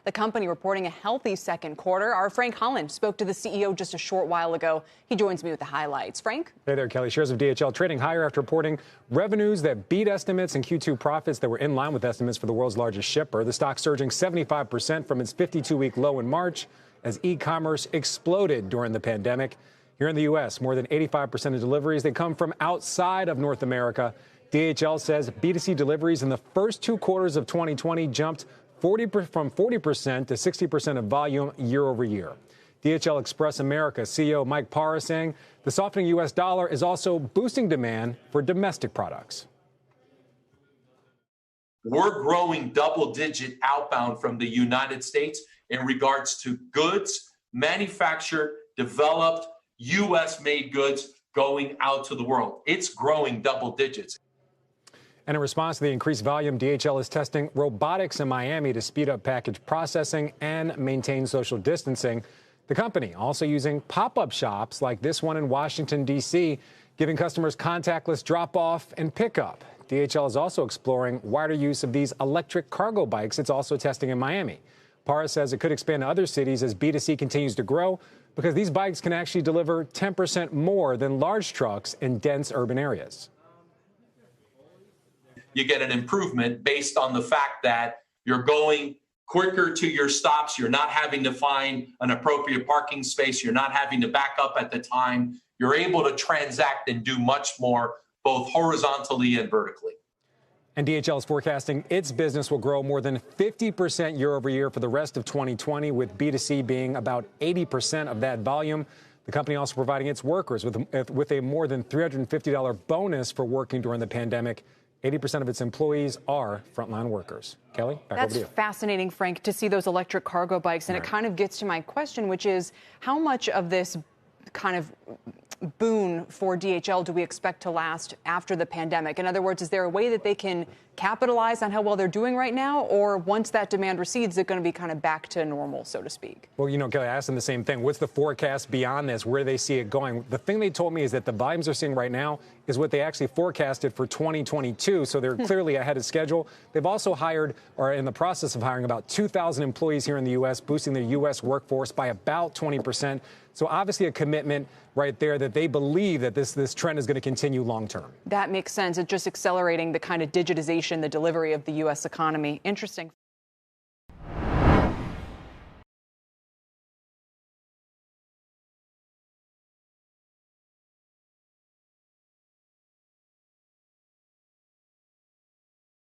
The company reporting a healthy second quarter. Our Frank Holland spoke to the CEO just a short while ago. He joins me with the highlights. Frank? Hey there, Kelly. Shares of DHL trading higher after reporting revenues that beat estimates and Q2 profits that were in line with estimates for the world's largest shipper. The stock surging 75% from its 52-week low in March as e-commerce exploded during the pandemic. Here in the U.S., more than 85% of deliveries, they come from outside of North America. DHL says B2C deliveries in the first 2 quarters of 2020 jumped from 40% to 60% of volume year over year. DHL Express America CEO Mike Parra saying the softening U.S. dollar is also boosting demand for domestic products. We're growing double-digit outbound from the United States in regards to goods manufactured, developed, U.S.-made goods going out to the world. It's growing double digits. And in response to the increased volume, DHL is testing robotics in Miami to speed up package processing and maintain social distancing. The company also using pop-up shops like this one in Washington, D.C., giving customers contactless drop-off and pickup. DHL is also exploring wider use of these electric cargo bikes it's also testing in Miami. Parra says it could expand to other cities as B2C continues to grow because these bikes can actually deliver 10% more than large trucks in dense urban areas. You get an improvement based on the fact that you're going quicker to your stops. You're not having to find an appropriate parking space. You're not having to back up at the time. You're able to transact and do much more, both horizontally and vertically. And DHL is forecasting its business will grow more than 50% year over year for the rest of 2020, with B2C being about 80% of that volume. The company also providing its workers with a more than $350 bonus for working during the pandemic. 80% of its employees are frontline workers. Kelly, back over to you. That's fascinating, Frank, to see those electric cargo bikes. And it kind of gets to my question, which is how much of this kind of boon for DHL do we expect to last after the pandemic? In other words, is there a way that they can capitalize on how well they're doing right now? Or once that demand recedes, is it going to be kind of back to normal, so to speak? Well, you know, Kelly, I asked them the same thing. What's the forecast beyond this? Where do they see it going? The thing they told me is that the volumes they're seeing right now is what they actually forecasted for 2022. So they're clearly ahead of schedule. They've also hired, or in the process of hiring, about 2,000 employees here in the U.S., boosting the U.S. workforce by about 20%. So obviously a commitment right there that they believe that this trend is going to continue long term. That makes sense. It's just accelerating the kind of digitization, the delivery of the U.S. economy. Interesting.